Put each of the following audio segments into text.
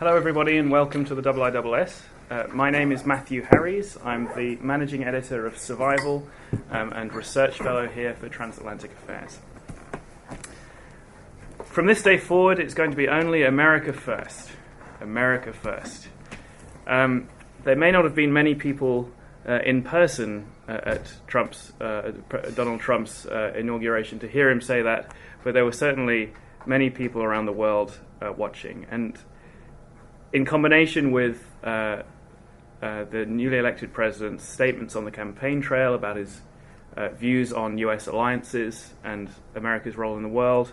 Hello everybody and welcome to the WIISS. My name is Matthew Harries. I'm the Managing Editor of Survival and Research Fellow here for Transatlantic Affairs. From this day forward, it's going to be only America first. America first. There may not have been many people in person at Donald Trump's inauguration to hear him say that, but there were certainly many people around the world watching. And in combination with the newly elected president's statements on the campaign trail about his views on U.S. alliances and America's role in the world,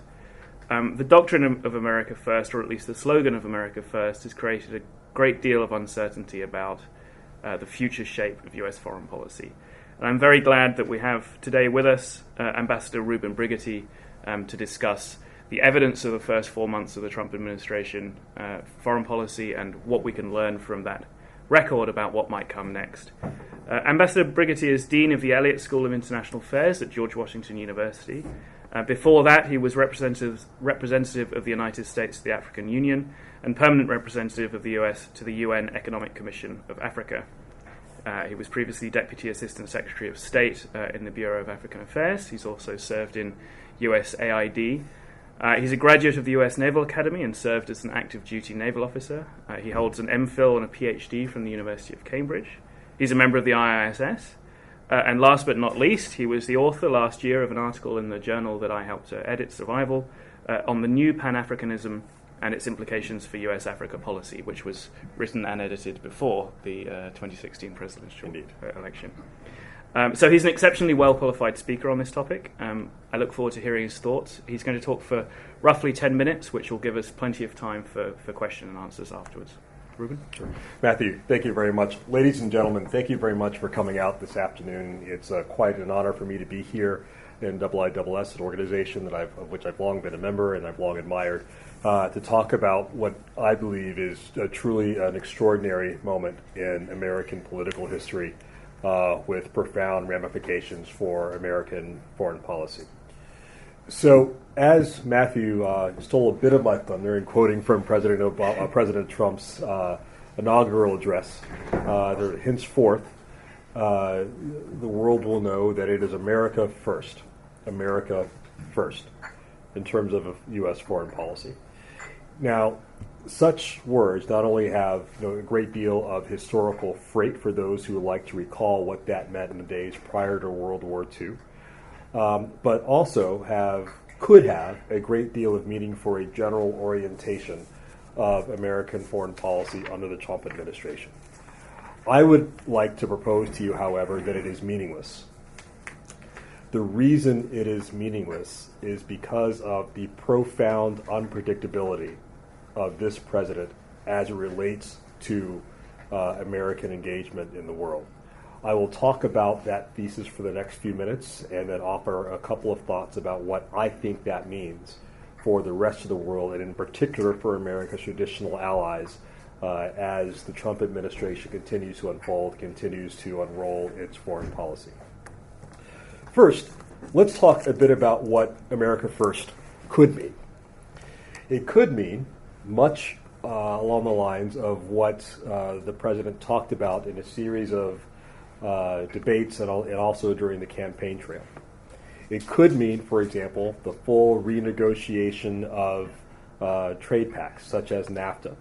the doctrine of America First, or at least the slogan of America First, has created a great deal of uncertainty about the future shape of U.S. foreign policy. And I'm very glad that we have today with us Ambassador Reuben Brigety to discuss the evidence of the first 4 months of the Trump administration foreign policy and what we can learn from that record about what might come next. Ambassador Brigety is Dean of the Elliott School of International Affairs at George Washington University. Before that, he was representative of the United States to the African Union and permanent representative of the US to the UN Economic Commission of Africa. He was previously Deputy Assistant Secretary of State in the Bureau of African Affairs. He's also served in USAID. He's a graduate of the US Naval Academy and served as an active duty naval officer. He holds an MPhil and a PhD from the University of Cambridge. He's a member of the IISS. And last but not least, he was the author last year of an article in the journal that I helped to edit, Survival, on the new Pan-Africanism and its implications for US-Africa policy, which was written and edited before the 2016 presidential election. So he's an exceptionally well-qualified speaker on this topic. I look forward to hearing his thoughts. He's going to talk for roughly 10 minutes, which will give us plenty of time for question and answers afterwards. Reuben? Sure. Matthew, thank you very much. Ladies and gentlemen, thank you very much for coming out this afternoon. It's quite an honor for me to be here in WIISS, an organization of which I've long been a member and I've long admired, to talk about what I believe is truly an extraordinary moment in American political history, with profound ramifications for American foreign policy. So, as Matthew stole a bit of my thunder in quoting from President Trump's inaugural address, henceforth, the world will know that it is America first, in terms of U.S. foreign policy. Now, such words not only have a great deal of historical freight for those who would like to recall what that meant in the days prior to World War II, but also could have a great deal of meaning for a general orientation of American foreign policy under the Trump administration. I would like to propose to you, however, that it is meaningless. The reason it is meaningless is because of the profound unpredictability of this president as it relates to American engagement in the world. I will talk about that thesis for the next few minutes and then offer a couple of thoughts about what I think that means for the rest of the world, and in particular for America's traditional allies, as the Trump administration continues to unroll its foreign policy. First, let's talk a bit about what America First could mean. It could mean much along the lines of what the president talked about in a series of debates and also during the campaign trail. It could mean, for example, the full renegotiation of trade pacts, such as NAFTA,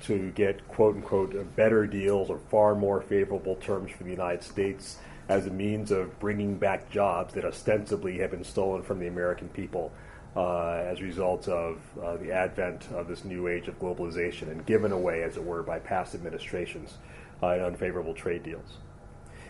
to get, quote-unquote, better deals or far more favorable terms for the United States as a means of bringing back jobs that ostensibly have been stolen from the American people as a result of the advent of this new age of globalization and given away, as it were, by past administrations in unfavorable trade deals.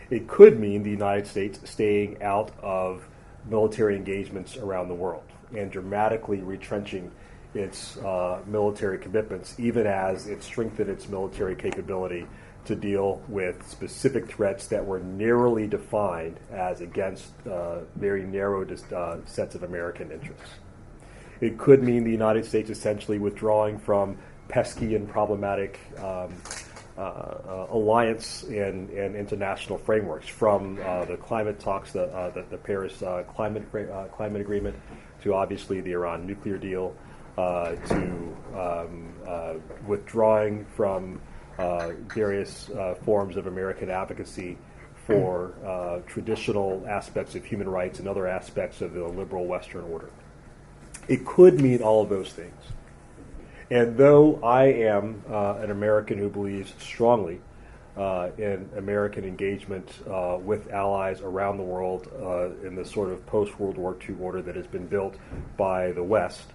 It could mean the United States staying out of military engagements around the world and dramatically retrenching its military commitments, even as it strengthened its military capability to deal with specific threats that were narrowly defined as against very narrow sets of American interests. It could mean the United States essentially withdrawing from pesky and problematic alliance and international frameworks, from the climate talks, the Paris climate agreement, to obviously the Iran nuclear deal, to withdrawing from various forms of American advocacy for traditional aspects of human rights and other aspects of the liberal Western order. It could mean all of those things. And though I am an American who believes strongly in American engagement with allies around the world in the sort of post-World War II order that has been built by the West,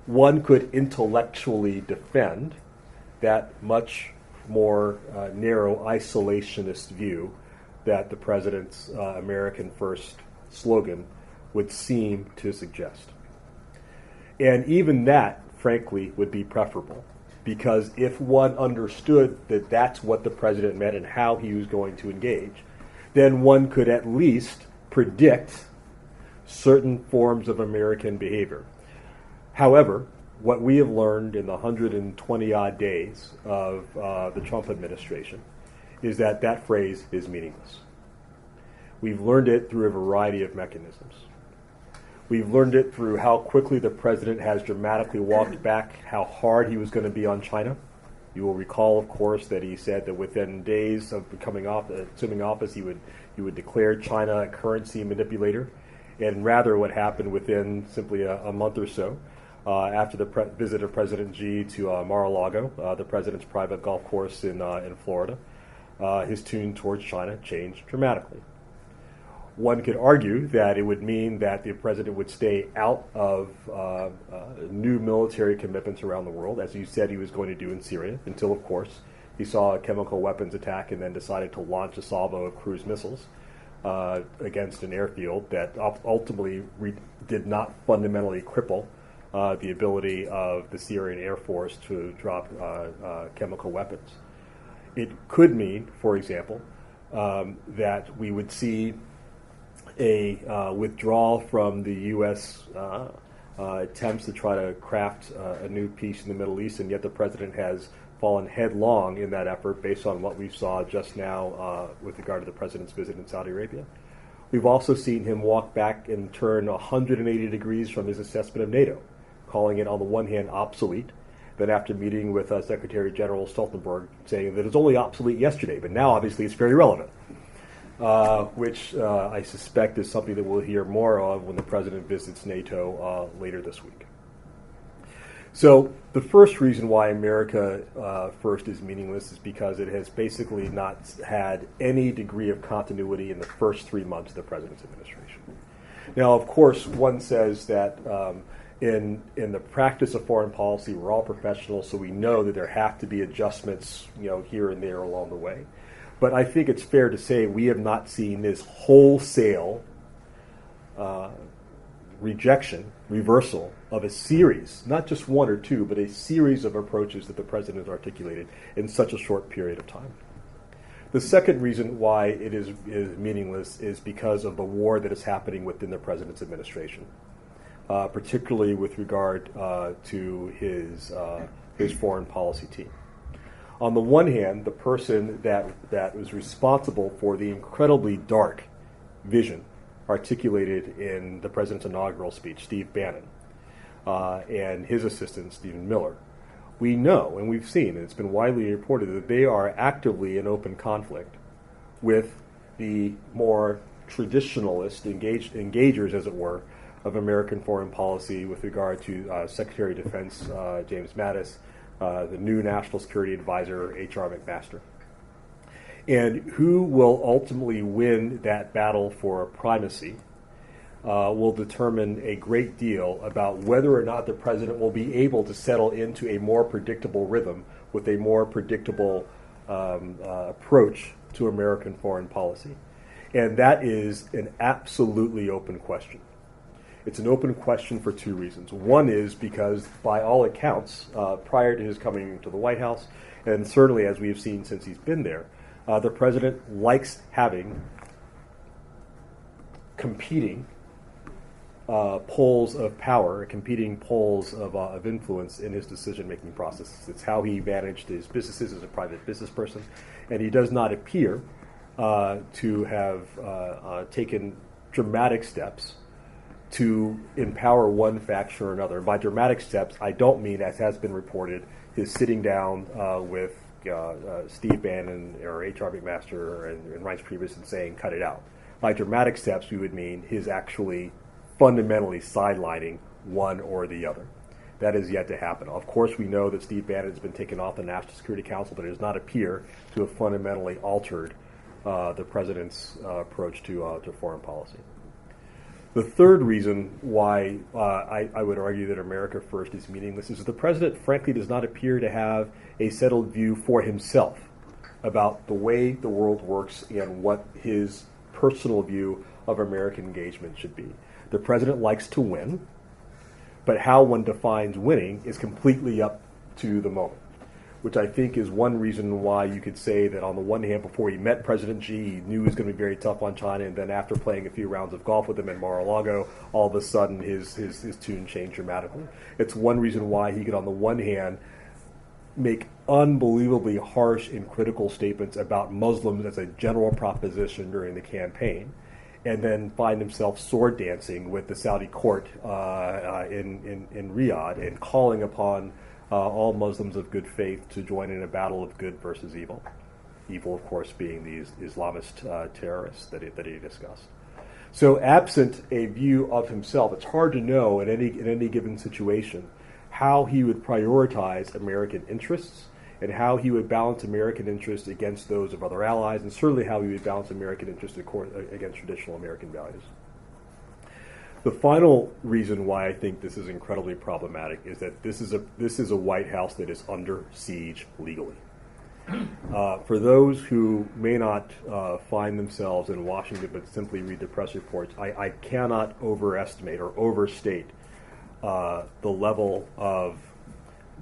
one could intellectually defend that much more narrow isolationist view that the president's American First slogan would seem to suggest. And even that, frankly, would be preferable, because if one understood that that's what the president meant and how he was going to engage, then one could at least predict certain forms of American behavior. However, what we have learned in the 120-odd days of the Trump administration is that that phrase is meaningless. We've learned it through a variety of mechanisms. We've learned it through how quickly the president has dramatically walked back how hard he was going to be on China. You will recall, of course, that he said that within days of assuming office, he would declare China a currency manipulator. And rather, what happened within simply a month or so, after the visit of President Xi to Mar-a-Lago, the president's private golf course in Florida, his tune towards China changed dramatically. One could argue that it would mean that the president would stay out of new military commitments around the world, as he said he was going to do in Syria, until, of course, he saw a chemical weapons attack and then decided to launch a salvo of cruise missiles against an airfield that ultimately did not fundamentally cripple the ability of the Syrian Air Force to drop chemical weapons. It could mean, for example, that we would see a withdrawal from the U.S. Attempts to try to craft a new peace in the Middle East, and yet the president has fallen headlong in that effort based on what we saw just now with regard to the president's visit in Saudi Arabia. We've also seen him walk back and turn 180 degrees from his assessment of NATO, calling it on the one hand obsolete, then after meeting with Secretary General Stoltenberg saying that it's only obsolete yesterday, but now obviously it's very relevant. Which I suspect is something that we'll hear more of when the president visits NATO later this week. So the first reason why America First is meaningless is because it has basically not had any degree of continuity in the first 3 months of the president's administration. Now, of course, one says that in the practice of foreign policy, we're all professionals, so we know that there have to be adjustments, here and there along the way. But I think it's fair to say we have not seen this wholesale reversal of a series, not just one or two, but a series of approaches that the president articulated in such a short period of time. The second reason why it is meaningless is because of the war that is happening within the president's administration, particularly with regard to his foreign policy team. On the one hand, the person that was responsible for the incredibly dark vision articulated in the president's inaugural speech, Steve Bannon, and his assistant, Stephen Miller, we know and we've seen, and it's been widely reported, that they are actively in open conflict with the more traditionalist engagers, as it were, of American foreign policy with regard to Secretary of Defense James Mattis, the new National Security Advisor, H.R. McMaster. And who will ultimately win that battle for primacy will determine a great deal about whether or not the president will be able to settle into a more predictable rhythm with a more predictable approach to American foreign policy. And that is an absolutely open question. It's an open question for two reasons. One is because, by all accounts, prior to his coming to the White House, and certainly as we have seen since he's been there, the president likes having competing poles of power, competing poles of influence in his decision-making process. It's how he managed his businesses as a private business person, and he does not appear to have taken dramatic steps to empower one faction or another. By dramatic steps, I don't mean, as has been reported, his sitting down with Steve Bannon or H.R. McMaster and Reince Priebus and saying, cut it out. By dramatic steps, we would mean his actually fundamentally sidelining one or the other. That is yet to happen. Of course, we know that Steve Bannon has been taken off the National Security Council, but it does not appear to have fundamentally altered the president's approach to foreign policy. The third reason why I would argue that America First is meaningless is that the president, frankly, does not appear to have a settled view for himself about the way the world works and what his personal view of American engagement should be. The president likes to win, but how one defines winning is completely up to the moment, which I think is one reason why you could say that on the one hand, before he met President Xi, he knew he was going to be very tough on China, and then after playing a few rounds of golf with him at Mar-a-Lago, all of a sudden his tune changed dramatically. It's one reason why he could, on the one hand, make unbelievably harsh and critical statements about Muslims as a general proposition during the campaign, and then find himself sword dancing with the Saudi court in Riyadh and calling upon all Muslims of good faith to join in a battle of good versus evil. Evil, of course, being these Islamist terrorists that he discussed. So absent a view of himself, it's hard to know in any given situation how he would prioritize American interests and how he would balance American interests against those of other allies, and certainly how he would balance American interests against traditional American values. The final reason why I think this is incredibly problematic is that this is a White House that is under siege legally. For those who may not find themselves in Washington but simply read the press reports, I cannot overestimate or overstate the level of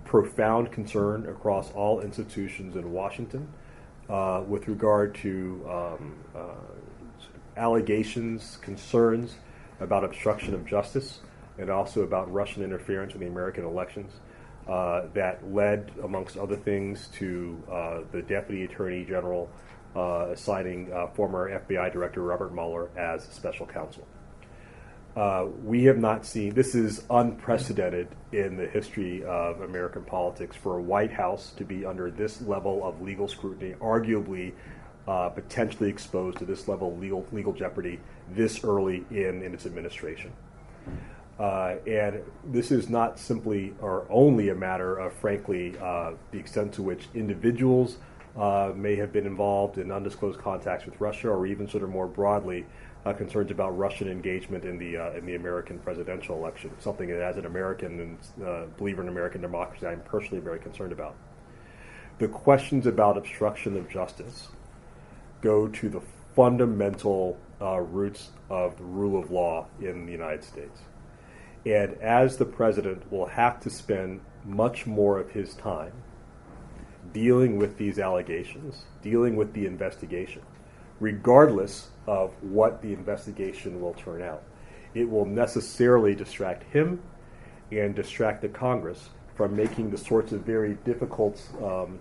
profound concern across all institutions in Washington with regard to allegations, concerns about obstruction of justice, and also about Russian interference in the American elections that led, amongst other things, to the Deputy Attorney General assigning former FBI Director Robert Mueller as special counsel. We have not seen, this is unprecedented in the history of American politics for a White House to be under this level of legal scrutiny, arguably potentially exposed to this level of legal jeopardy this early in its administration. And this is not simply or only a matter of, frankly, the extent to which individuals may have been involved in undisclosed contacts with Russia, or even sort of more broadly concerns about Russian engagement in the American presidential election, something that as an American and believer in American democracy, I'm personally very concerned about. The questions about obstruction of justice go to the fundamental roots of the rule of law in the United States. And as the president will have to spend much more of his time dealing with these allegations, dealing with the investigation, regardless of what the investigation will turn out, it will necessarily distract him and distract the Congress from making the sorts of very difficult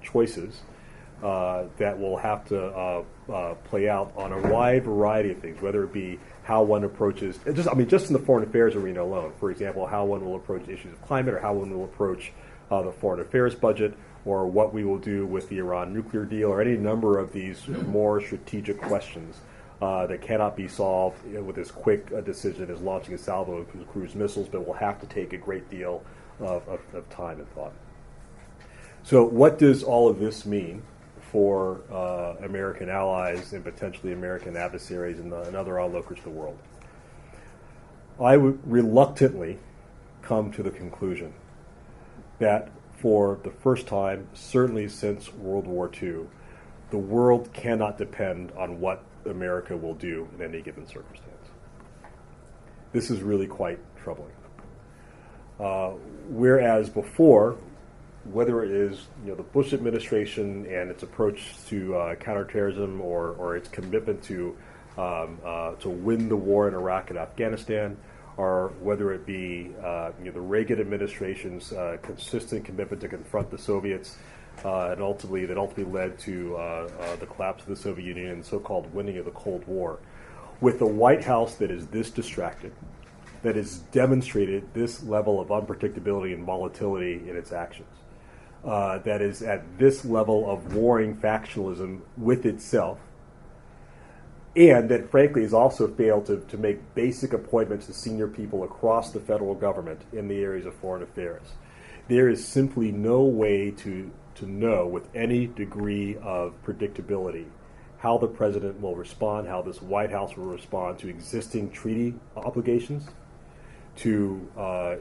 choices that will have to play out on a wide variety of things, whether it be how one approaches, just in the foreign affairs arena alone, for example, how one will approach issues of climate, or how one will approach the foreign affairs budget, or what we will do with the Iran nuclear deal, or any number of these more strategic questions that cannot be solved with as quick a decision as launching a salvo of cruise missiles, but will have to take a great deal of time and thought. So what does all of this mean for American allies and potentially American adversaries and other onlookers to the world? I would reluctantly come to the conclusion that for the first time, certainly since World War II, the world cannot depend on what America will do in any given circumstance. This is really quite troubling. Whereas before, whether it is the Bush administration and its approach to counterterrorism, or its commitment to win the war in Iraq and Afghanistan, or whether it be the Reagan administration's consistent commitment to confront the Soviets, and ultimately led to the collapse of the Soviet Union and so-called winning of the Cold War. With the White House that is this distracted, that has demonstrated this level of unpredictability and volatility in its actions, that is at this level of warring factionalism with itself, and that frankly has also failed to make basic appointments to senior people across the federal government in the areas of foreign affairs. There is simply no way to know with any degree of predictability how the president will respond, how this White House will respond to existing treaty obligations, to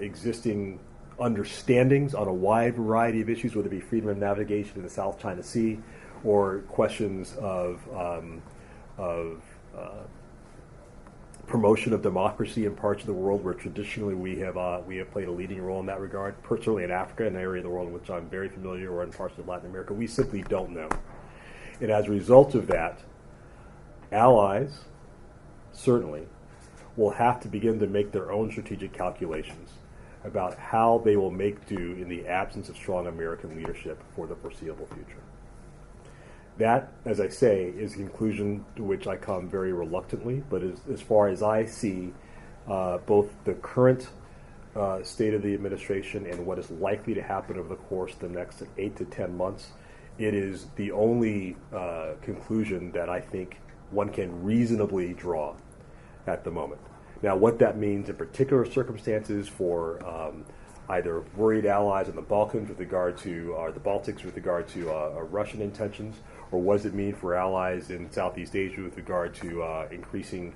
existing understandings on a wide variety of issues, whether it be freedom of navigation in the South China Sea or questions of promotion of democracy in parts of the world where traditionally we have played a leading role in that regard, certainly in Africa, an area of the world in which I'm very familiar, or in parts of Latin America. We simply don't know. And as a result of that, allies certainly will have to begin to make their own strategic calculations about how they will make do in the absence of strong American leadership for the foreseeable future. That, as I say, is a conclusion to which I come very reluctantly, but as far as I see both the current state of the administration and what is likely to happen over the course of the next 8 to 10 months, it is the only conclusion that I think one can reasonably draw at the moment. Now, what that means in particular circumstances for either worried allies in the Balkans with regard to, or the Baltics with regard to Russian intentions, or what does it mean for allies in Southeast Asia with regard to increasing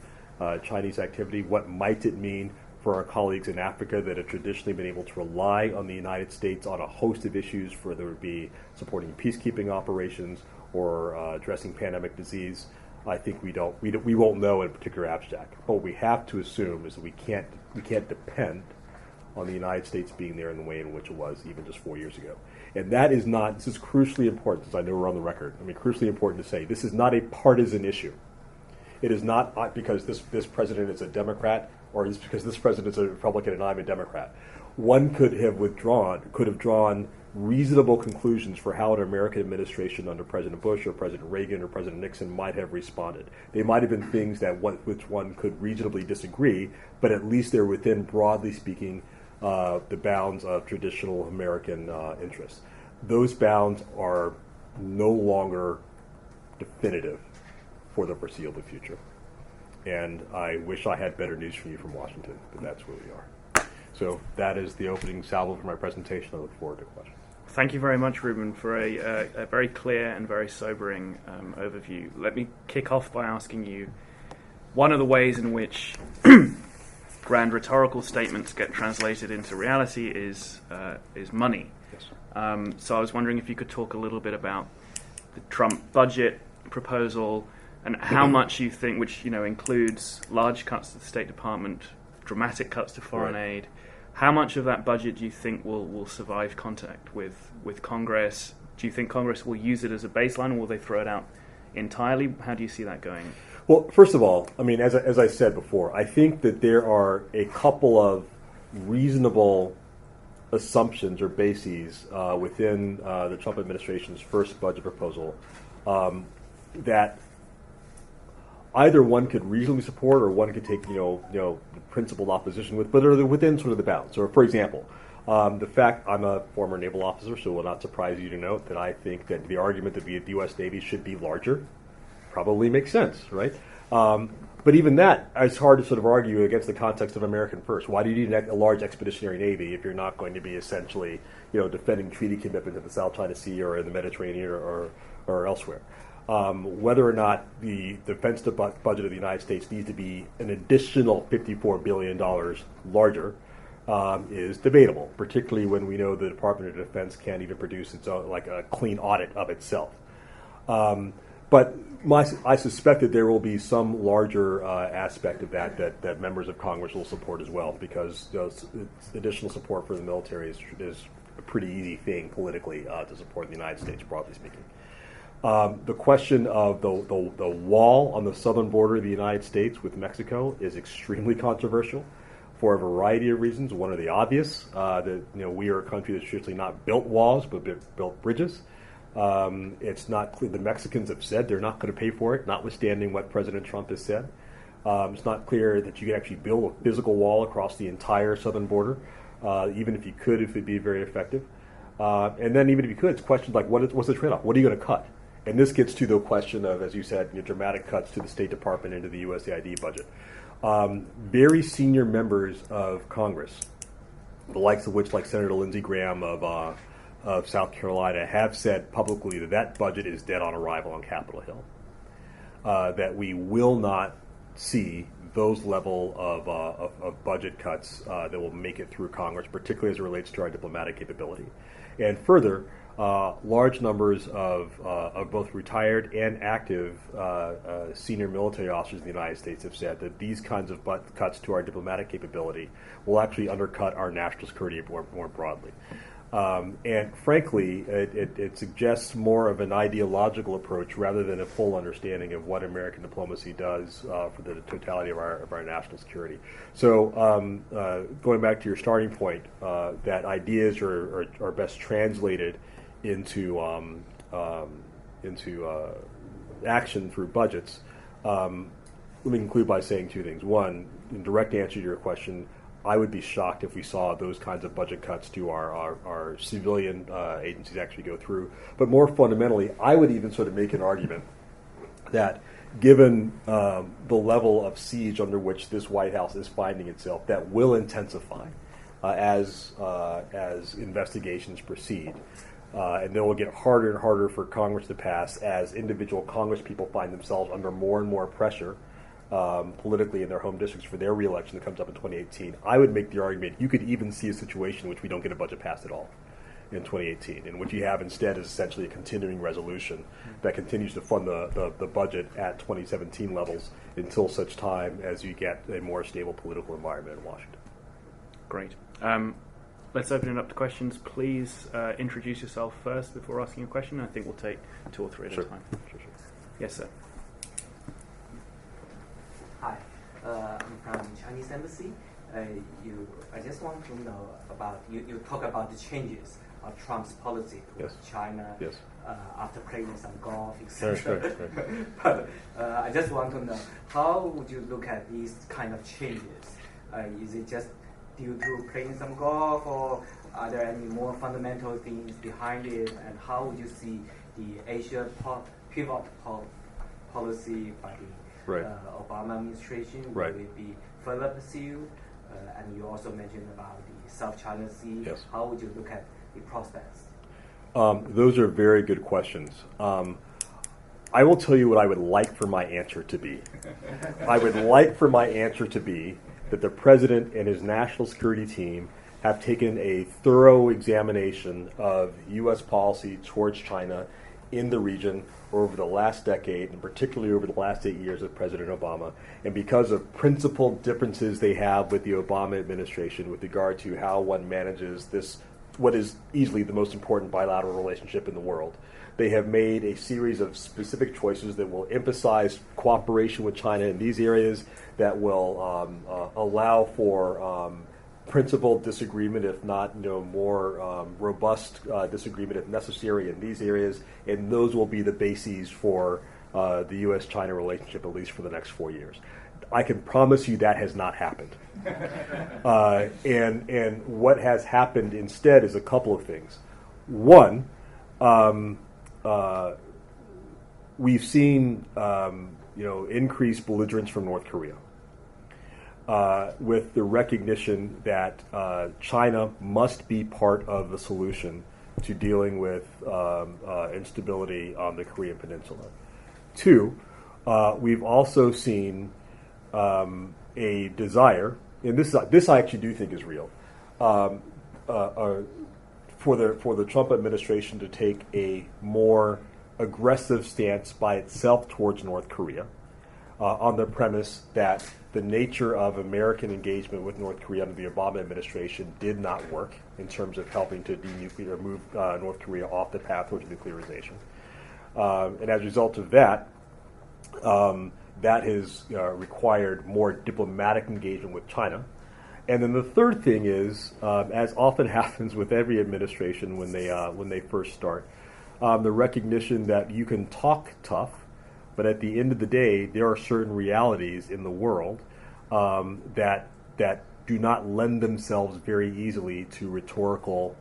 Chinese activity? What might it mean for our colleagues in Africa that have traditionally been able to rely on the United States on a host of issues, whether it be supporting peacekeeping operations or addressing pandemic disease? I think we won't know in particular abstract. But what we have to assume is that we can't depend on the United States being there in the way in which it was even just 4 years ago. And that is not, this is crucially important, as I know we're on the record, crucially important to say, this is not a partisan issue. It is not because this president is a Democrat, or it's because this president is a Republican and I'm a Democrat. One could have drawn reasonable conclusions for how an American administration under President Bush or President Reagan or President Nixon might have responded. They might have been things which one could reasonably disagree, but at least they're within, broadly speaking, the bounds of traditional American interests. Those bounds are no longer definitive for the foreseeable future. And I wish I had better news for you from Washington, but that's where we are. So that is the opening salvo for my presentation. I look forward to questions. Thank you very much, Reuben, for a very clear and very sobering overview. Let me kick off by asking you, one of the ways in which grand rhetorical statements get translated into reality is money. Yes. So I was wondering if you could talk a little bit about the Trump budget proposal and how much you think, which includes large cuts to the State Department, dramatic cuts to foreign aid. How much of that budget do you think will survive contact with Congress? Do you think Congress will use it as a baseline, or will they throw it out entirely? How do you see that going? Well, first of all, as I said before, I think that there are a couple of reasonable assumptions or bases within the Trump administration's first budget proposal that either one could reasonably support or one could take, principled opposition with, but are within sort of the bounds. So, for example, the fact I'm a former naval officer, so it will not surprise you to note that I think that the argument that the U.S. Navy should be larger probably makes sense, right? But even that, it's hard to sort of argue against the context of American first. Why do you need a large expeditionary Navy if you're not going to be essentially, defending treaty commitments in the South China Sea or in the Mediterranean or elsewhere? Whether or not the defense budget of the United States needs to be an additional $54 billion larger is debatable, particularly when we know the Department of Defense can't even produce its own, like a clean audit of itself. But I suspect that there will be some larger aspect of that members of Congress will support as well, because additional support for the military is a pretty easy thing politically to support the United States, broadly speaking. The question of the wall on the southern border of the United States with Mexico is extremely controversial for a variety of reasons. One of the obvious, that we are a country that's traditionally not built walls but built bridges. It's not clear. The Mexicans have said they're not going to pay for it, notwithstanding what President Trump has said. It's not clear that you could actually build a physical wall across the entire southern border. Even if you could, it would be very effective. And then even if you could, it's questions like, what's the trade-off? What are you going to cut? And this gets to the question of, as you said, dramatic cuts to the State Department into the USAID budget. Very senior members of Congress, the likes of which, like Senator Lindsey Graham of South Carolina, have said publicly that that budget is dead on arrival on Capitol Hill. That we will not see those level of budget cuts that will make it through Congress, particularly as it relates to our diplomatic capability. And further, large numbers of both retired and active senior military officers in the United States have said that these kinds of cuts to our diplomatic capability will actually undercut our national security more broadly. And frankly, it suggests more of an ideological approach rather than a full understanding of what American diplomacy does for the totality of our national security. So going back to your starting point, that ideas are best translated into action through budgets. Let me conclude by saying two things. One, in direct answer to your question, I would be shocked if we saw those kinds of budget cuts to our civilian agencies actually go through. But more fundamentally, I would even sort of make an argument that given the level of siege under which this White House is finding itself, that will intensify as investigations proceed. And then will get harder and harder for Congress to pass as individual Congress people find themselves under more and more pressure politically in their home districts for their reelection that comes up in 2018. I would make the argument you could even see a situation in which we don't get a budget passed at all in 2018, and what you have instead is essentially a continuing resolution that continues to fund the budget at 2017 levels until such time as you get a more stable political environment in Washington. Great. Let's open it up to questions. Please introduce yourself first before asking a question. I think we'll take two or three at a time. Sure. Yes, sir. Hi, I'm from Chinese Embassy. I just want to know about, you talk about the changes of Trump's policy towards China after playing some golf, etc. But I just want to know, how would you look at these kind of changes? Is it just due to playing some golf, or are there any more fundamental things behind it? And how would you see the Asia pivot policy by the Obama administration? Will it be further pursued? And you also mentioned about the South China Sea. Yes. How would you look at the prospects? Those are very good questions. I will tell you what I would like for my answer to be. I would like for my answer to be that the president and his national security team have taken a thorough examination of U.S. policy towards China in the region over the last decade, and particularly over the last 8 years of President Obama. And because of principled differences they have with the Obama administration with regard to how one manages this, what is easily the most important bilateral relationship in the world, they have made a series of specific choices that will emphasize cooperation with China in these areas, that will allow for principled disagreement, if not more robust disagreement if necessary in these areas, and those will be the bases for the U.S.-China relationship at least for the next 4 years. I can promise you that has not happened. And what has happened instead is a couple of things. One, we've seen increased belligerence from North Korea, with the recognition that China must be part of the solution to dealing with instability on the Korean Peninsula. Two, we've also seen a desire, and this I actually do think is real, for the Trump administration to take a more aggressive stance by itself towards North Korea, on the premise that the nature of American engagement with North Korea under the Obama administration did not work in terms of helping to denuclear, move North Korea off the path towards nuclearization. And as a result of that, that has required more diplomatic engagement with China. And then the third thing is, as often happens with every administration when they first start, the recognition that you can talk tough, But at the end of the day, there are certain realities in the world that do not lend themselves very easily to rhetorical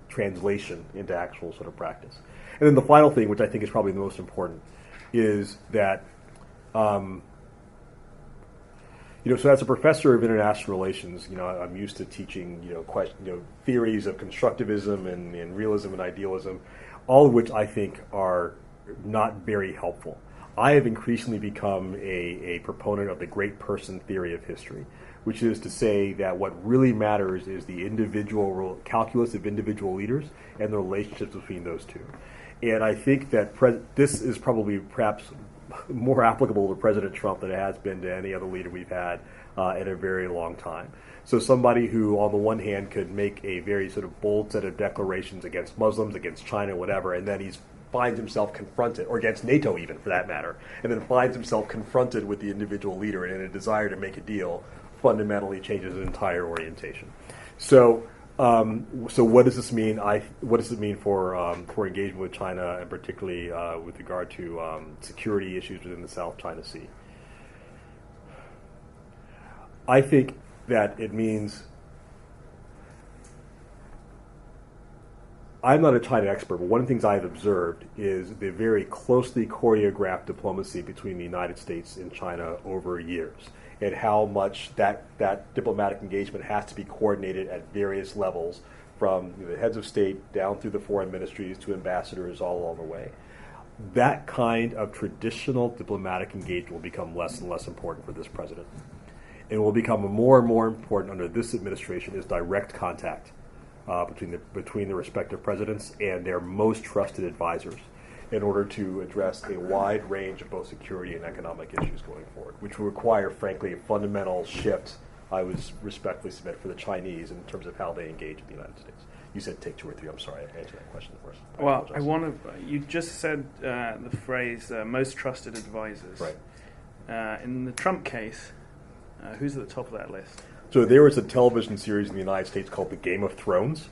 translation into actual sort of practice. And then the final thing, which I think is probably the most important, is that so as a professor of international relations, I'm used to teaching, theories of constructivism and realism and idealism, all of which I think are not very helpful. I have increasingly become a proponent of the great person theory of history, which is to say that what really matters is the individual calculus of individual leaders and the relationships between those two. And I think that this is probably perhaps more applicable to President Trump than it has been to any other leader we've had in a very long time. So somebody who, on the one hand, could make a very sort of bold set of declarations against Muslims, against China, whatever, and then he finds himself confronted, or against NATO even, for that matter, and then finds himself confronted with the individual leader and in a desire to make a deal, fundamentally changes his entire orientation. So what does this mean? What does it mean for engagement with China, and particularly with regard to security issues within the South China Sea? I think that it means, I'm not a China expert, but one of the things I've observed is the very closely choreographed diplomacy between the United States and China over years, and how much that diplomatic engagement has to be coordinated at various levels, from the heads of state down through the foreign ministries to ambassadors all along the way. That kind of traditional diplomatic engagement will become less and less important for this president. And will become more and more important under this administration is direct contact between the respective presidents and their most trusted advisors in order to address a wide range of both security and economic issues going forward, which will require, frankly, a fundamental shift, I would respectfully submit, for the Chinese in terms of how they engage with the United States. You said take 2 or 3. I'm sorry, I answered that question first. You just said the phrase most trusted advisors. Right. In the Trump case, who's at the top of that list? So there was a television series in the United States called The Game of Thrones.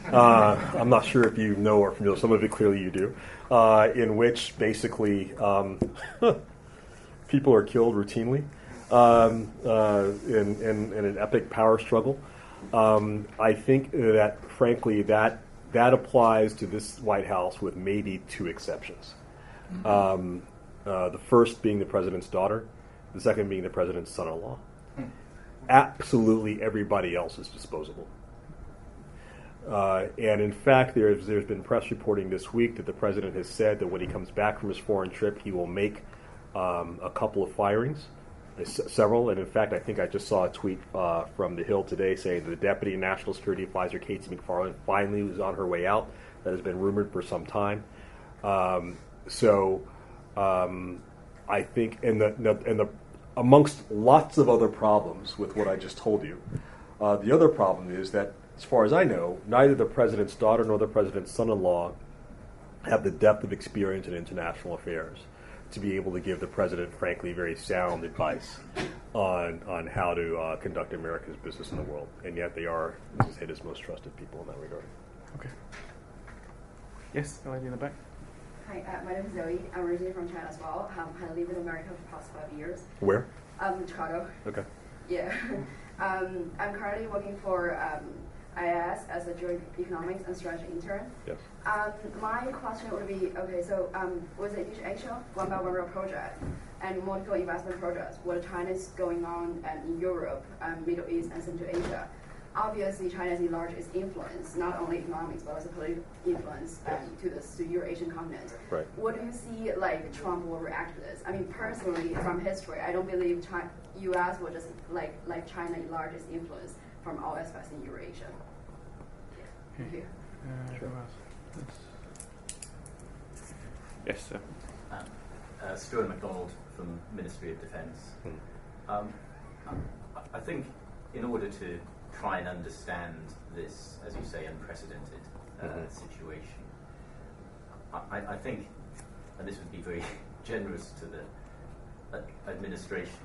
I'm not sure if you know or familiar. Some of it clearly you do. In which basically people are killed routinely in an epic power struggle. I think that, frankly, that applies to this White House with maybe 2 exceptions. The first being the president's daughter, the second being the president's son-in-law. Absolutely everybody else is disposable. And in fact, there's been press reporting this week that the president has said that when he comes back from his foreign trip, he will make a couple of firings, several. And in fact, I think I just saw a tweet from The Hill today saying that the Deputy National Security Advisor, Casey McFarland, finally was on her way out. That has been rumored for some time. I think, amongst lots of other problems with what I just told you, the other problem is that, as far as I know, neither the president's daughter nor the president's son-in-law have the depth of experience in international affairs to be able to give the president, frankly, very sound advice on how to conduct America's business in the world. And yet they are, as I said, his most trusted people in that regard. Okay. Yes, the lady in the back. Hi, my name is Zoe. I'm originally from China as well. I live in America for the past 5 years. Where? Chicago. Okay. Yeah. I'm currently working for IISS as a joint economics and strategy intern. Yes. My question would be, okay, so with the East Asia One Belt One Road project and multiple investment projects, what China is going on in Europe, Middle East, and Central Asia, obviously China is the largest influence, not only economics, but also political influence to Eurasian continent. Right. What do you see like Trump will react to this? I mean, personally, from history, I don't believe U.S. will just like China largest influence from all aspects in Eurasia. Thank you. Sure. Yes, sir. Stuart MacDonald from Ministry of Defence. I think in order to try and understand this, as you say, unprecedented situation, I think, and this would be very generous to the administration,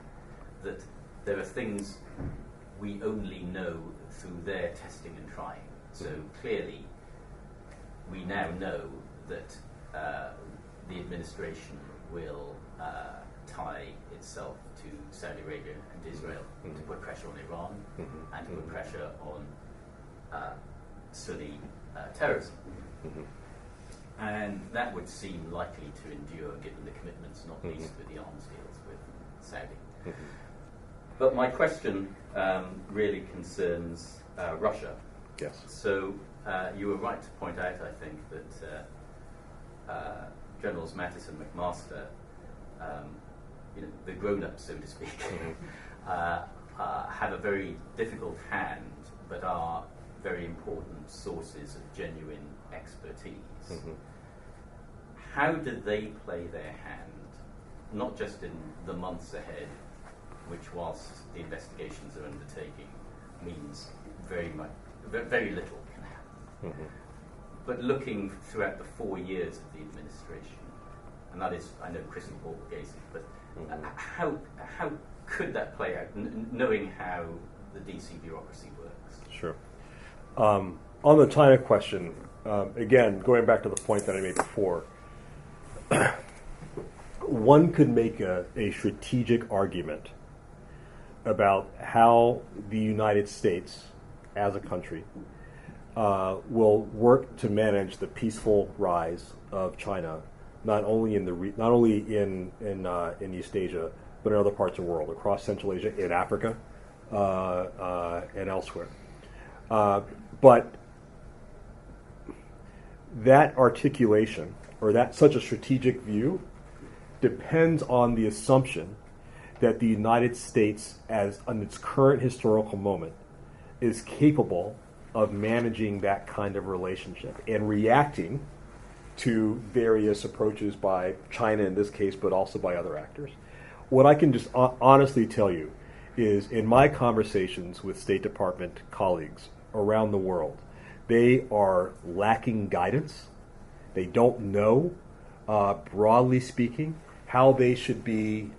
that there are things we only know through their testing and trying. So clearly, we now know that the administration will tie itself to Saudi Arabia and Israel to put pressure on Iran and to put pressure on Sunni terrorism. And that would seem likely to endure given the commitments, not least with the arms deals with Saudi. But my question really concerns Russia. Yes. So you were right to point out, I think, that Generals Mattis and McMaster, the grown-ups, so to speak, have a very difficult hand, but are very important sources of genuine expertise. How do they play their hand, not just in the months ahead, which, whilst the investigations are undertaking, means very little can happen, but looking throughout the 4 years of the administration, and that is, I know, crystal ball gazing, but how could that play out, knowing how the DC bureaucracy works? Sure. On the China question, again, going back to the point that I made before, one could make a strategic argument about how the United States, as a country, will work to manage the peaceful rise of China, not only in East Asia, but in other parts of the world, across Central Asia, in Africa, and elsewhere. But that articulation, or that such a strategic view, depends on the assumption that the United States, as on its current historical moment, is capable of managing that kind of relationship and reacting to various approaches by China in this case, but also by other actors. What I can just honestly tell you is, in my conversations with State Department colleagues around the world, they are lacking guidance. They don't know, broadly speaking, how they should be,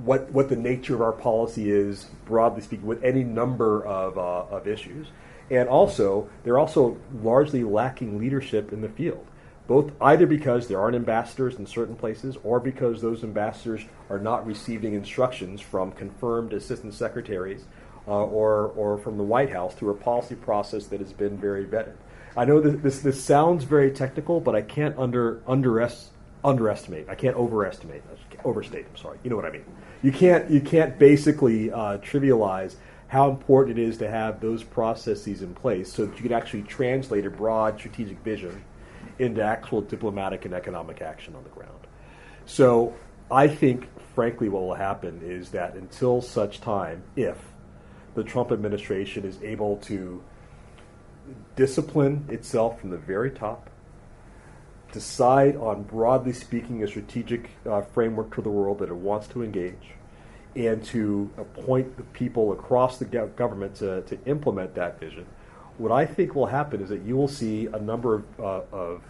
what the nature of our policy is, broadly speaking, with any number of issues. And also, they're also largely lacking leadership in the field, both either because there aren't ambassadors in certain places or because those ambassadors are not receiving instructions from confirmed assistant secretaries or from the White House through a policy process that has been very vetted. I know that this sounds very technical, but I can't underestimate. I can't overestimate. Overstate. I'm sorry. You know what I mean. You can't basically trivialize how important it is to have those processes in place so that you can actually translate a broad strategic vision into actual diplomatic and economic action on the ground. So I think, frankly, what will happen is that until such time, if the Trump administration is able to discipline itself from the very top, decide on, broadly speaking, a strategic framework to the world that it wants to engage, and to appoint the people across the government to implement that vision, what I think will happen is that you will see a number of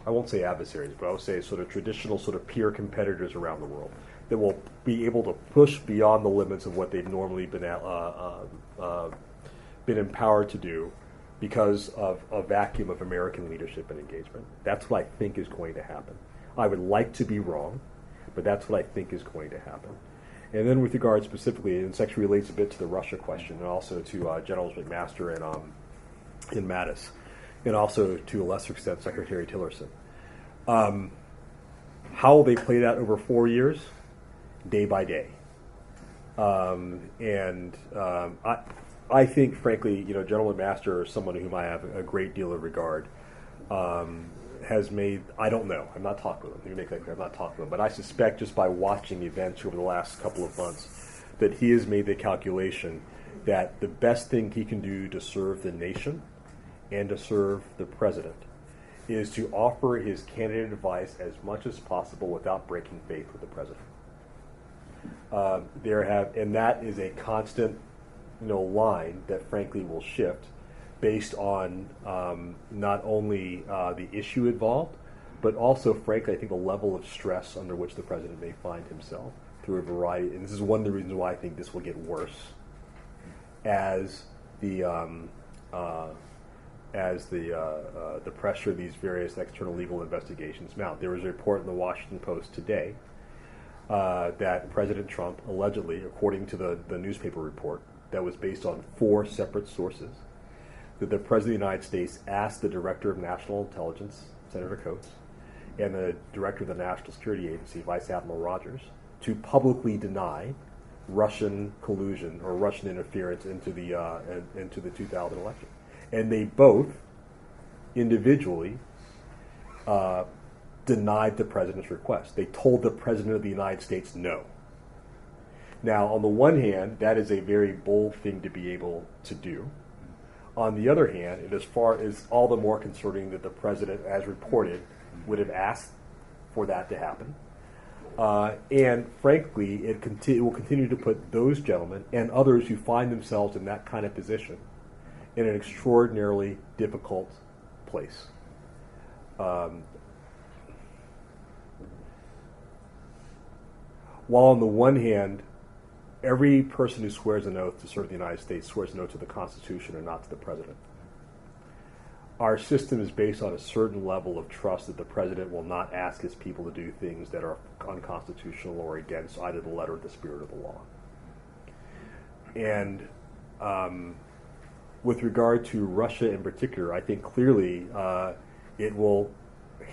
I won't say adversaries, but I will say sort of traditional sort of peer competitors around the world that will be able to push beyond the limits of what they've normally been empowered to do because of a vacuum of American leadership and engagement. That's what I think is going to happen. I would like to be wrong, but that's what I think is going to happen. And then with regard specifically, and this actually relates a bit to the Russia question and also to Generals McMaster and Mattis, and also to a lesser extent Secretary Tillerson. How will they play that over 4 years? Day by day. I think, frankly, General McMaster, someone whom I have a great deal of regard, has made, I don't know, I'm not talking with him, let me make that clear, I'm not talking with him, but I suspect just by watching events over the last couple of months that he has made the calculation that the best thing he can do to serve the nation and to serve the president is to offer his candidate advice as much as possible without breaking faith with the president. And that is a constant line that frankly will shift based on not only the issue involved, but also, frankly, I think the level of stress under which the president may find himself through a variety. And this is one of the reasons why I think this will get worse as the as the pressure of these various external legal investigations mount. There was a report in the Washington Post today that President Trump allegedly, according to the newspaper report that was based on 4 separate sources, that the President of the United States asked the Director of National Intelligence, Senator Coates, and the Director of the National Security Agency, Vice Admiral Rogers, to publicly deny Russian collusion or Russian interference into the 2000 election. And they both individually denied the President's request. They told the President of the United States no. Now, on the one hand, that is a very bold thing to be able to do. On the other hand, it is all the more concerning that the President, as reported, would have asked for that to happen. And frankly, it will continue to put those gentlemen and others who find themselves in that kind of position in an extraordinarily difficult place. While on the one hand, every person who swears an oath to serve the United States swears an oath to the Constitution and not to the President. Our system is based on a certain level of trust that the President will not ask his people to do things that are unconstitutional or against either the letter or the spirit of the law. And with regard to Russia in particular, I think clearly it will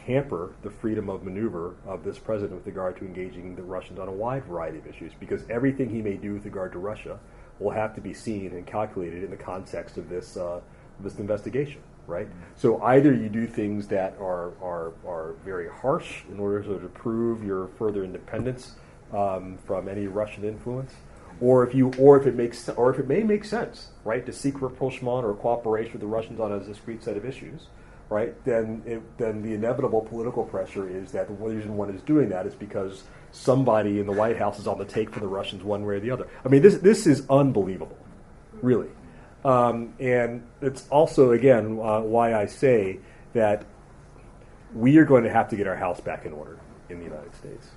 hamper the freedom of maneuver of this president with regard to engaging the Russians on a wide variety of issues, because everything he may do with regard to Russia will have to be seen and calculated in the context of this investigation, right? So either you do things that are very harsh in order to prove your further independence from any Russian influence, or if it may make sense, right, to seek rapprochement or cooperation with the Russians on a discrete set of issues, right? Then the inevitable political pressure is that the reason one is doing that is because somebody in the White House is on the take for the Russians one way or the other. I mean, this is unbelievable, really. And it's also, again, why I say that we are going to have to get our house back in order in the United States.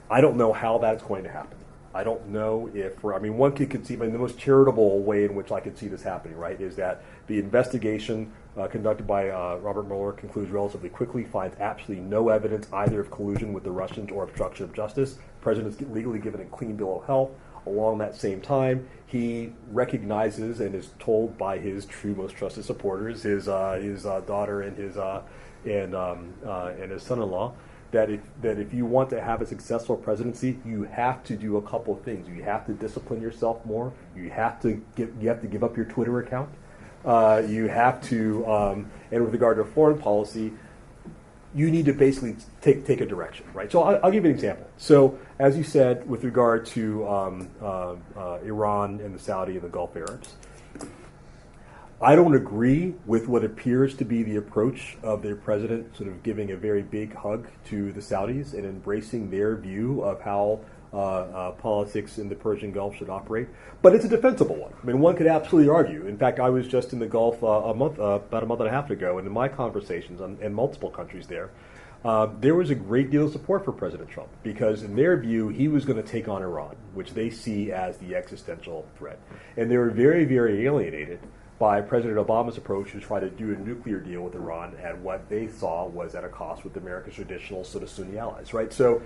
I don't know how that's going to happen. I don't know if one could conceive, the most charitable way in which I could see this happening, right, is that the investigation conducted by Robert Mueller concludes relatively quickly, finds absolutely no evidence either of collusion with the Russians or obstruction of justice. The president is legally given a clean bill of health. Along that same time, he recognizes and is told by his true, most trusted supporters, his daughter and his son-in-law, that if you want to have a successful presidency, you have to do a couple of things. You have to discipline yourself more. You have to give up your Twitter account. You have to, and with regard to foreign policy, you need to basically take a direction, right? So I'll give you an example. So as you said, with regard to Iran and the Saudi and the Gulf Arabs, I don't agree with what appears to be the approach of their president sort of giving a very big hug to the Saudis and embracing their view of how politics in the Persian Gulf should operate. But it's a defensible one. I mean, one could absolutely argue. In fact, I was just in the Gulf about a month and a half ago, and in my conversations in multiple countries there was a great deal of support for President Trump, because in their view, he was going to take on Iran, which they see as the existential threat. And they were very, very alienated by President Obama's approach to try to do a nuclear deal with Iran at what they saw was at a cost with America's traditional sort of Sunni allies, right? So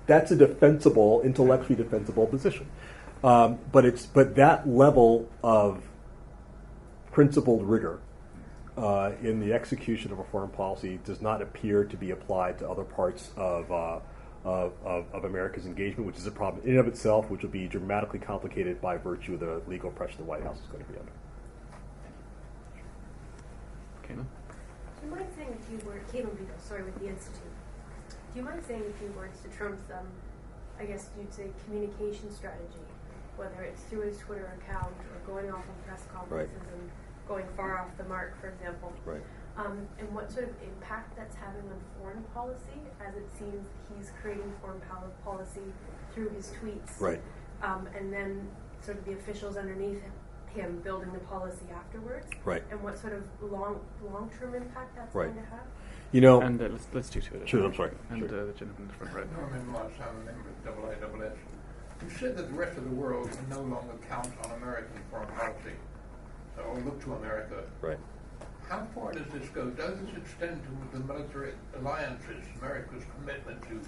that's a defensible, intellectually defensible position. But that level of principled rigor in the execution of a foreign policy does not appear to be applied to other parts of America's engagement, which is a problem in and of itself, which will be dramatically complicated by virtue of the legal pressure the White House is going to be under. Do you mind saying a few words, with the Institute. Do you mind saying a few words to Trump's, I guess you'd say, communication strategy, whether it's through his Twitter account or going off on press conferences and going far off the mark, for example, and what sort of impact that's having on foreign policy, as it seems he's creating foreign policy through his tweets, and then sort of the officials underneath him building the policy afterwards, and what sort of long-term impact that's going to have. You know, and let's do two of it. Sure, I'm sorry. And the gentleman in the front row. Norman Marshall, member of WWII. You said that the rest of the world can no longer count on American foreign policy, or look to America. Right. how far does this go? Does this extend to the military alliances, America's commitment to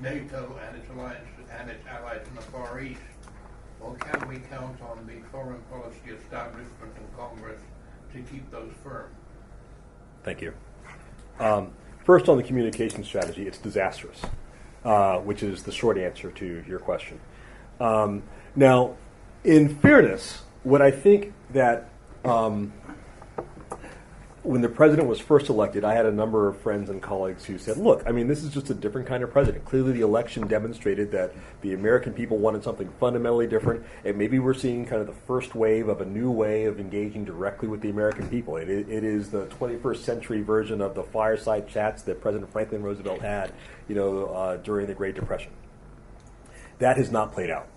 NATO and its alliance and its allies in the Far East? Or can we count on the foreign policy establishment and Congress to keep those firm? Thank you. First, on the communication strategy, it's disastrous, which is the short answer to your question. Now, in fairness, what I think that when the president was first elected, I had a number of friends and colleagues who said, look, I mean, this is just a different kind of president. Clearly, the election demonstrated that the American people wanted something fundamentally different, and maybe we're seeing kind of the first wave of a new way of engaging directly with the American people. It is the 21st century version of the fireside chats that President Franklin Roosevelt had, during the Great Depression. That has not played out.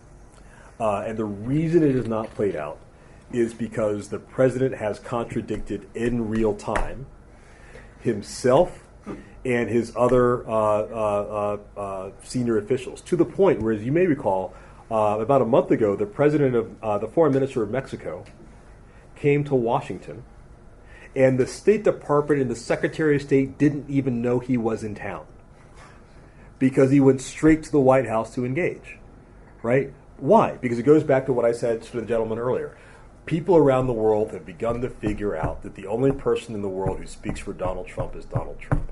And the reason it has not played out is because the president has contradicted in real time himself and his other senior officials, to the point where, as you may recall, about a month ago, the foreign minister of Mexico came to Washington, and the State Department and the Secretary of State didn't even know he was in town because he went straight to the White House to engage, right? Why? Because it goes back to what I said to the gentleman earlier. People around the world have begun to figure out that the only person in the world who speaks for Donald Trump is Donald Trump.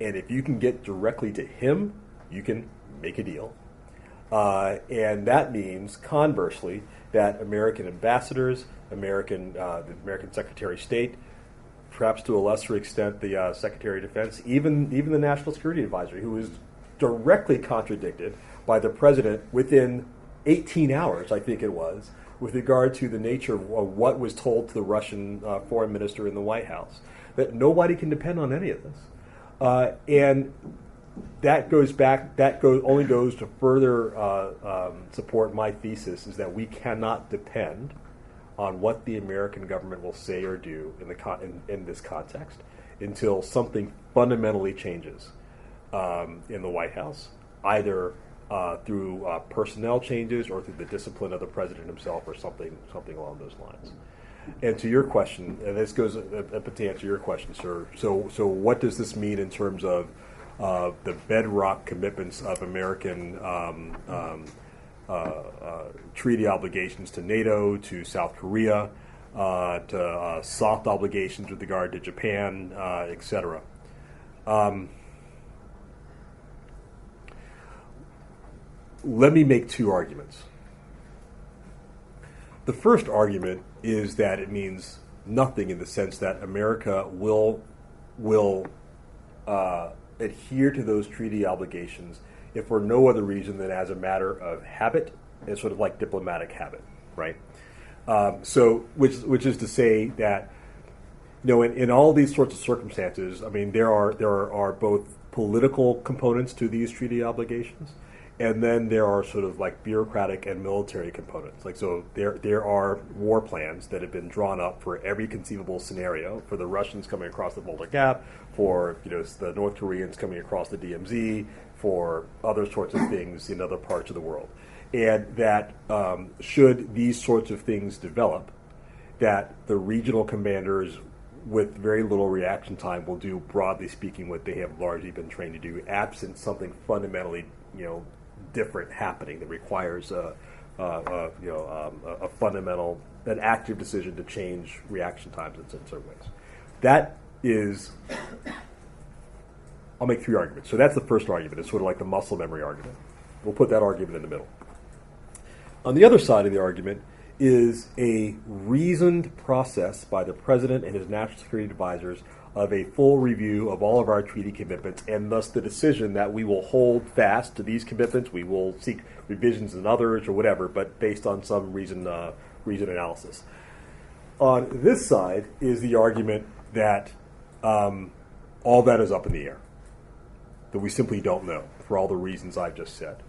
And if you can get directly to him, you can make a deal. And that means, conversely, that American ambassadors, the American Secretary of State, perhaps to a lesser extent the Secretary of Defense, even the National Security Advisor, who is directly contradicted by the president within 18 hours, I think it was, with regard to the nature of what was told to the Russian foreign minister in the White House, that nobody can depend on any of this. And that only goes to further support my thesis, is that we cannot depend on what the American government will say or do in this context until something fundamentally changes in the White House, either through personnel changes or through the discipline of the president himself, or something along those lines. And to your question, and this goes to answer your question, sir. So what does this mean in terms of the bedrock commitments of American treaty obligations to NATO, to South Korea, to soft obligations with regard to Japan, etc.? Let me make two arguments. The first argument is that it means nothing, in the sense that America will adhere to those treaty obligations if for no other reason than as a matter of habit, and sort of like diplomatic habit, right? Which is to say that, in all these sorts of circumstances, I mean, there are both political components to these treaty obligations, and then there are sort of like bureaucratic and military components. Like, so there are war plans that have been drawn up for every conceivable scenario, for the Russians coming across the Boulder Gap, for the North Koreans coming across the DMZ, for other sorts of things in other parts of the world. And that should these sorts of things develop, that the regional commanders with very little reaction time will do, broadly speaking, what they have largely been trained to do, absent something fundamentally, different happening that requires a fundamental, an active decision to change reaction times in certain ways. That is, I'll make three arguments. So that's the first argument. It's sort of like the muscle memory argument. We'll put that argument in the middle. On the other side of the argument is a reasoned process by the president and his national security advisors of a full review of all of our treaty commitments, and thus the decision that we will hold fast to these commitments. We will seek revisions in others or whatever, but based on some reason analysis. On this side is the argument that all that is up in the air, that we simply don't know for all the reasons I've just said.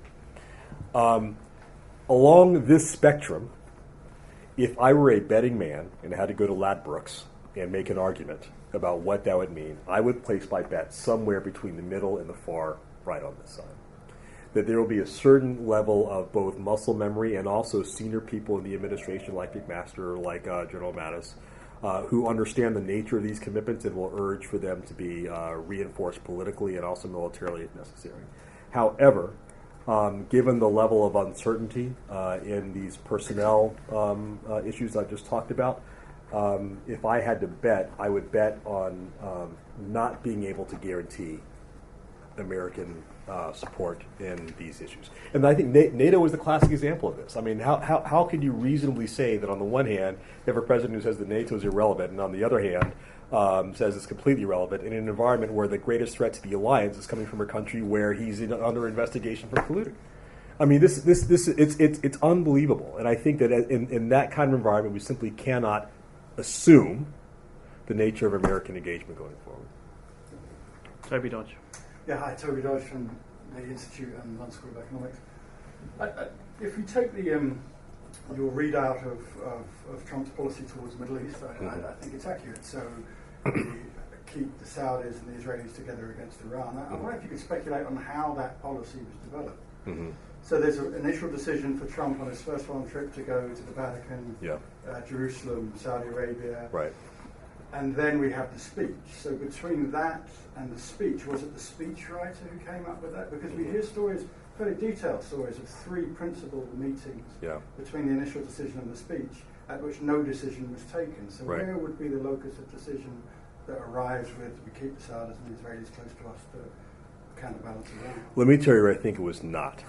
Along this spectrum, if I were a betting man and had to go to Ladbrokes and make an argument about what that would mean, I would place my bet somewhere between the middle and the far right on this side. That there will be a certain level of both muscle memory and also senior people in the administration, like McMaster or like General Mattis, who understand the nature of these commitments and will urge for them to be reinforced politically and also militarily if necessary. However, given the level of uncertainty in these personnel issues I just talked about, if I had to bet, I would bet on not being able to guarantee American support in these issues. And I think NATO is the classic example of this. I mean, how could you reasonably say that on the one hand, you have a president who says that NATO is irrelevant, and on the other hand, says it's completely irrelevant in an environment where the greatest threat to the alliance is coming from a country where he's under investigation for colluding? I mean, it's unbelievable. And I think that in that kind of environment, we simply cannot assume the nature of American engagement going forward. Toby Dodge. Yeah, hi, Toby Dodge from the Institute and London School of Economics. If you take your readout of Trump's policy towards the Middle East, I think it's accurate. So keep the Saudis and the Israelis together against Iran. I wonder if you could speculate on how that policy was developed. Mm-hmm. So there's an initial decision for Trump on his first foreign trip to go to the Vatican, Jerusalem, Saudi Arabia. Right. And then we have the speech. So between that and the speech, was it the speechwriter who came up with that? Because we hear stories, very detailed stories, of 3 principal meetings between the initial decision and the speech, at which no decision was taken. So where would be the locus of decision that arrives with, we keep the Saudis and the Israelis close to us to counterbalance Iran? Let me tell you, I think it was not.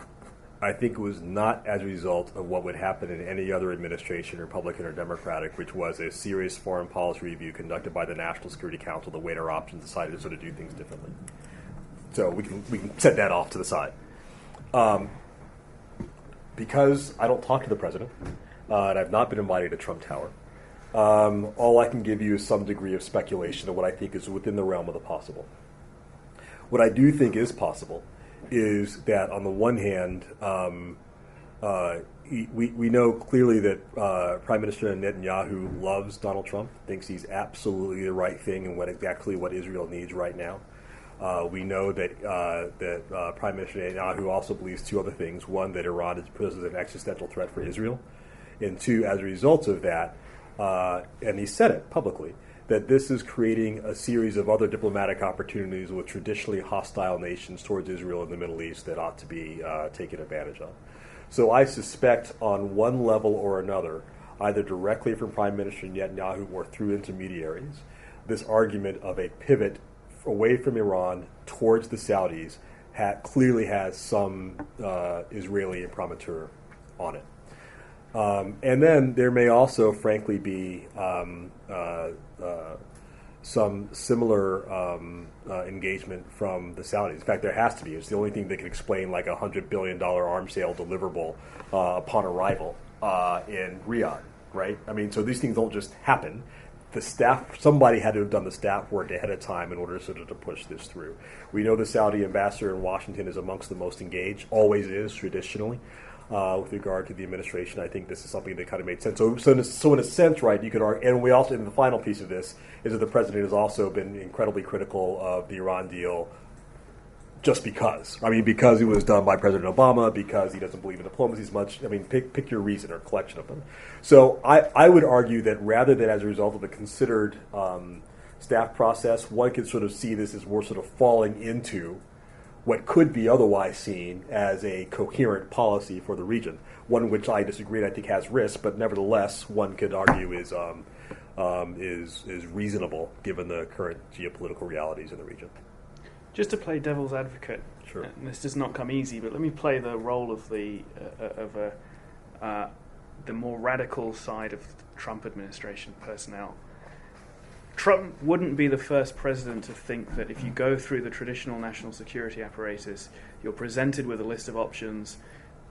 I think it was not as a result of what would happen in any other administration, Republican or Democratic, which was a serious foreign policy review conducted by the National Security Council that weighed our options, decided to sort of do things differently. So we can set that off to the side. Because I don't talk to the president, and I've not been invited to Trump Tower, all I can give you is some degree of speculation of what I think is within the realm of the possible. What I do think is possible is that on the one hand, we know clearly that Prime Minister Netanyahu loves Donald Trump, thinks he's absolutely the right thing and exactly what Israel needs right now. We know that Prime Minister Netanyahu also believes 2 other things. One, that Iran poses an existential threat for Israel. And 2, as a result of that, and he said it publicly, that this is creating a series of other diplomatic opportunities with traditionally hostile nations towards Israel in the Middle East that ought to be taken advantage of. So I suspect on one level or another, either directly from Prime Minister Netanyahu or through intermediaries, this argument of a pivot away from Iran towards the Saudis clearly has some Israeli imprimatur on it. And then there may also, frankly, be some similar engagement from the Saudis. In fact, there has to be. It's the only thing that can explain like a $100 billion arms sale deliverable upon arrival in Riyadh, right? I mean, so these things don't just happen. The staff, somebody had to have done the staff work ahead of time in order sort of to push this through. We know the Saudi ambassador in Washington is amongst the most engaged, always is traditionally. With regard to the administration, I think this is something that kind of made sense. So in a sense, right, you could argue, and we also, in the final piece of this, is that the president has also been incredibly critical of the Iran deal just because. I mean, because it was done by President Obama, because he doesn't believe in diplomacy as much. I mean, pick your reason or collection of them. So I would argue that rather than as a result of a considered staff process, one could sort of see this as more sort of falling into what could be otherwise seen as a coherent policy for the region, one which I disagree and I think has risks, but nevertheless one could argue is reasonable given the current geopolitical realities in the region. Just to play devil's advocate, sure. And this does not come easy, but let me play the role of the more radical side of the Trump administration personnel. Trump wouldn't be the first president to think that if you go through the traditional national security apparatus, you're presented with a list of options,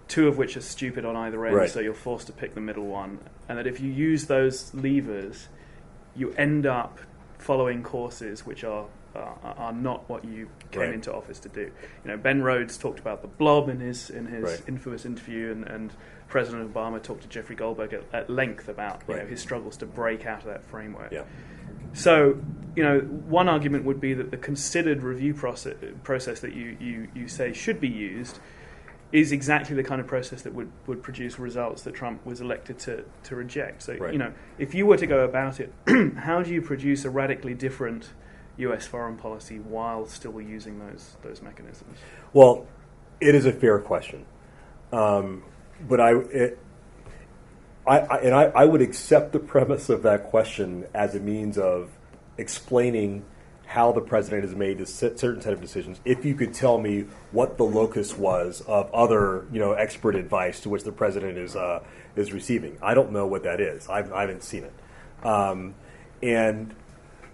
2 of which are stupid on either end, right. So you're forced to pick the middle one. And that if you use those levers, you end up following courses which are not what you came into office to do. You know, Ben Rhodes talked about the blob in his right. infamous interview, and President Obama talked to Jeffrey Goldberg at length about right. his struggles to break out of that framework. Yeah. So, you know, one argument would be that the considered review process that you say should be used is exactly the kind of process that would produce results that Trump was elected to reject. So, if you were to go about it, how do you produce a radically different U.S. foreign policy while still using those mechanisms? Well, it is a fair question, but I would accept the premise of that question as a means of explaining how the president has made a certain set of decisions. If you could tell me what the locus was of other, expert advice to which the president is receiving, I don't know what that is. I haven't seen it. And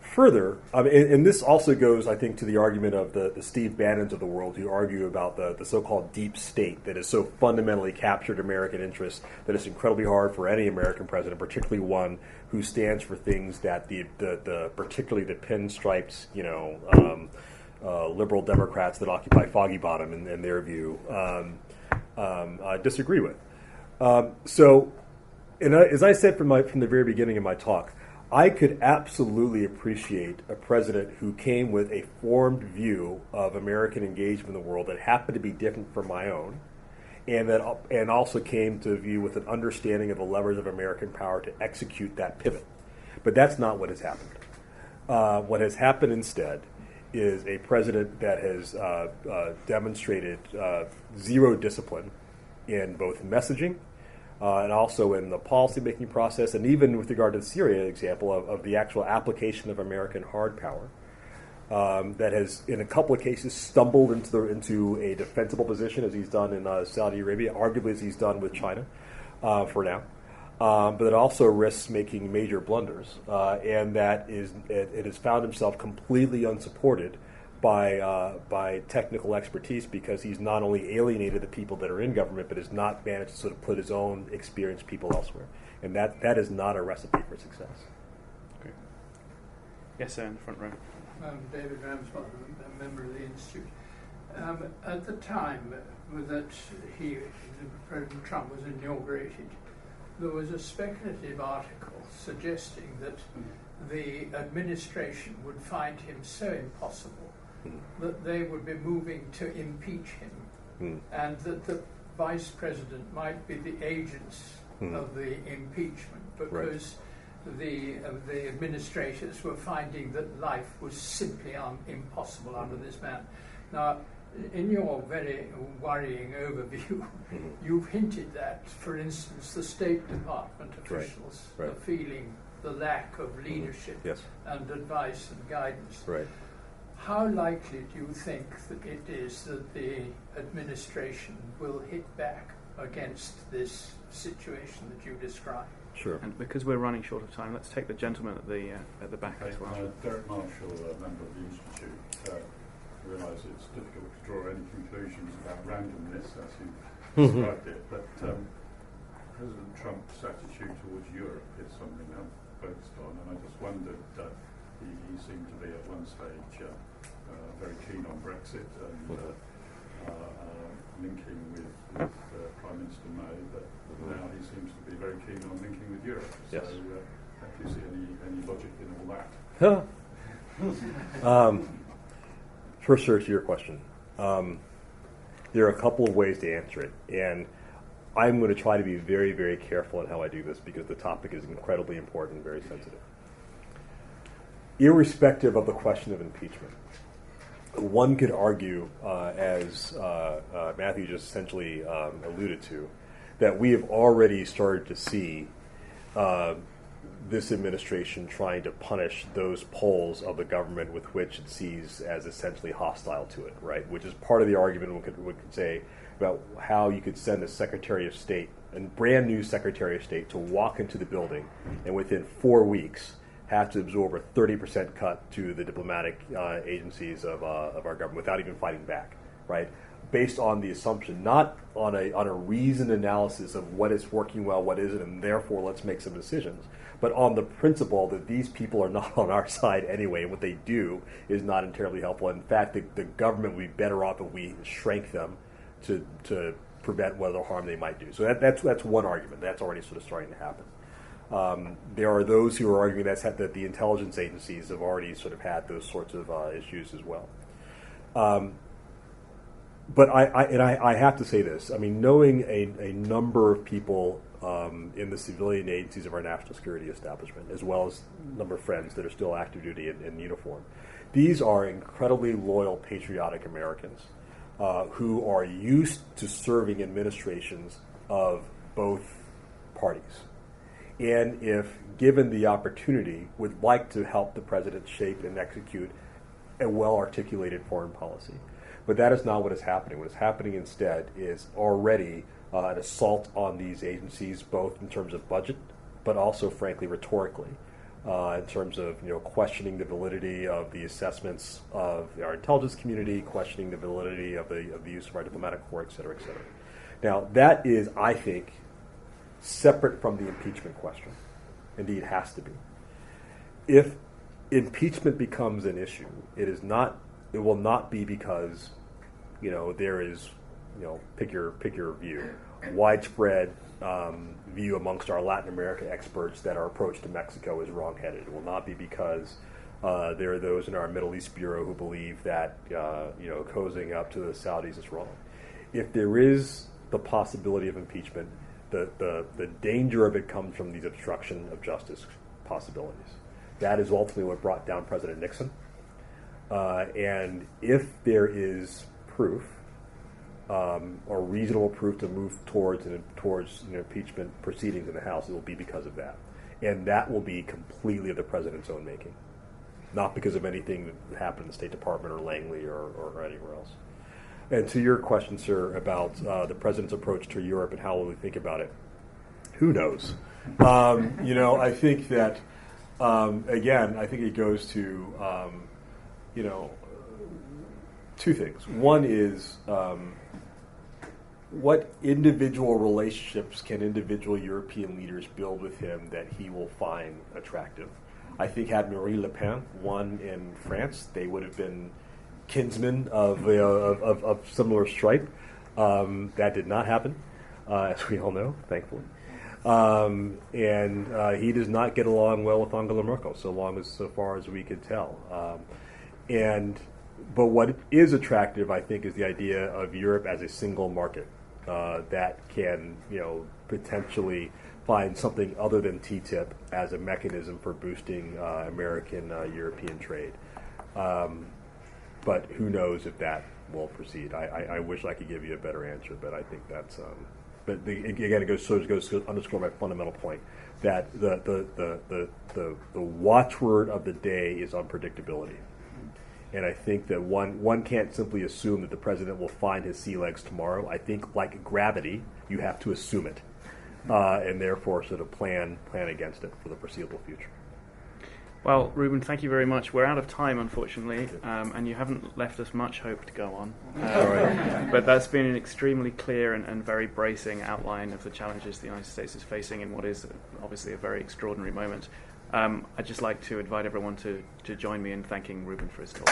further, and this also goes, I think, to the argument of the Steve Bannons of the world who argue about the so-called deep state that has so fundamentally captured American interests that it's incredibly hard for any American president, particularly one who stands for things that the particularly the pinstripes, liberal Democrats that occupy Foggy Bottom in their view disagree with. As I said from the very beginning of my talk, I could absolutely appreciate a president who came with a formed view of American engagement in the world that happened to be different from my own, and also came to view with an understanding of the levers of American power to execute that pivot. But that's not what has happened. What has happened instead is a president that has demonstrated zero discipline in both messaging and also in the policy-making process, and even with regard to the Syria example of the actual application of American hard power, that has, in a couple of cases, stumbled into a defensible position, as he's done in Saudi Arabia, arguably as he's done with China for now, but it also risks making major blunders, and that it has found himself completely unsupported by technical expertise, because he's not only alienated the people that are in government, but has not managed to sort of put his own experienced people elsewhere. And that is not a recipe for success. Okay. Yes, sir, in the front row. David Ramsbottom, a member of the Institute. At the time that President Trump was inaugurated, there was a speculative article suggesting that the administration would find him so impossible that they would be moving to impeach him, and that the vice president might be the agents of the impeachment, because the administrators were finding that life was simply impossible under this man. Now, in your very worrying overview, you've hinted that, for instance, the State Department officials are feeling the lack of leadership and advice and guidance. How likely do you think that it is that the administration will hit back against this situation that you described? Sure. And because we're running short of time, let's take the gentleman at the back as well. Derek Marshall, a member of the Institute. I realise it's difficult to draw any conclusions about randomness as you described it, but President Trump's attitude towards Europe is something I'm focused on, and I just wondered, he seemed to be at one stage very keen on Brexit and linking with Prime Minister May, but now he seems to be very keen on linking with Europe. So do you see any logic in all that? First, to your question. There are a couple of ways to answer it, and I'm going to try to be very, very careful in how I do this, because the topic is incredibly important and very sensitive. Irrespective of the question of impeachment, one could argue, as Matthew just essentially alluded to, that we have already started to see this administration trying to punish those poles of the government with which it sees as essentially hostile to it, right? Which is part of the argument we could say about how you could send a Secretary of State, a brand new Secretary of State, to walk into the building and within 4 weeks have to absorb a 30% cut to the diplomatic agencies of our government without even fighting back, right? Based on the assumption, not on a reasoned analysis of what is working well, what isn't, and therefore let's make some decisions, but on the principle that these people are not on our side anyway, and what they do is not entirely helpful. In fact, the government would be better off if we shrank them to prevent whatever harm they might do. So that's one argument. That's already sort of starting to happen. There are those who are arguing that the intelligence agencies have already sort of had those sorts of issues as well. but I have to say this. I mean, knowing a number of people in the civilian agencies of our national security establishment, as well as a number of friends that are still active duty in uniform, these are incredibly loyal, patriotic Americans who are used to serving administrations of both parties. And if given the opportunity, would like to help the president shape and execute a well-articulated foreign policy. But that is not what is happening. What is happening instead is already an assault on these agencies, both in terms of budget, but also, frankly, rhetorically, in terms of questioning the validity of the assessments of our intelligence community, questioning the validity of the use of our diplomatic corps, et cetera, et cetera. Now, that is, I think, separate from the impeachment question. Indeed, has to be. If impeachment becomes an issue, it will not be because there is pick your view, widespread view amongst our Latin America experts that our approach to Mexico is wrong-headed. It will not be because there are those in our Middle East Bureau who believe that cozying up to the Saudis is wrong. If there is the possibility of impeachment, the danger of it comes from these obstruction of justice possibilities. That is ultimately what brought down President Nixon. And if there is proof, or reasonable proof to move towards impeachment proceedings in the House, it will be because of that. And that will be completely of the president's own making, not because of anything that happened in the State Department or Langley or anywhere else. And to your question, sir, about the president's approach to Europe and how will we think about it, who knows? I think that, again, I think it goes to, two things. One is what individual relationships can individual European leaders build with him that he will find attractive? I think had Marine Le Pen won in France, they would have been kinsmen of similar stripe. That did not happen, as we all know, thankfully. And he does not get along well with Angela Merkel, so far as we could tell. But what is attractive, I think, is the idea of Europe as a single market that can, potentially find something other than TTIP as a mechanism for boosting American-European trade. But who knows if that will proceed? I wish I could give you a better answer, but I think that's. Again, it goes to underscore my fundamental point that the watchword of the day is unpredictability. And I think that one can't simply assume that the president will find his sea legs tomorrow. I think, like gravity, you have to assume it, and therefore sort of plan against it for the foreseeable future. Well, Reuben, thank you very much. We're out of time, unfortunately, and you haven't left us much hope to go on. But that's been an extremely clear and very bracing outline of the challenges the United States is facing in what is obviously a very extraordinary moment. I'd just like to invite everyone to join me in thanking Reuben for his talk.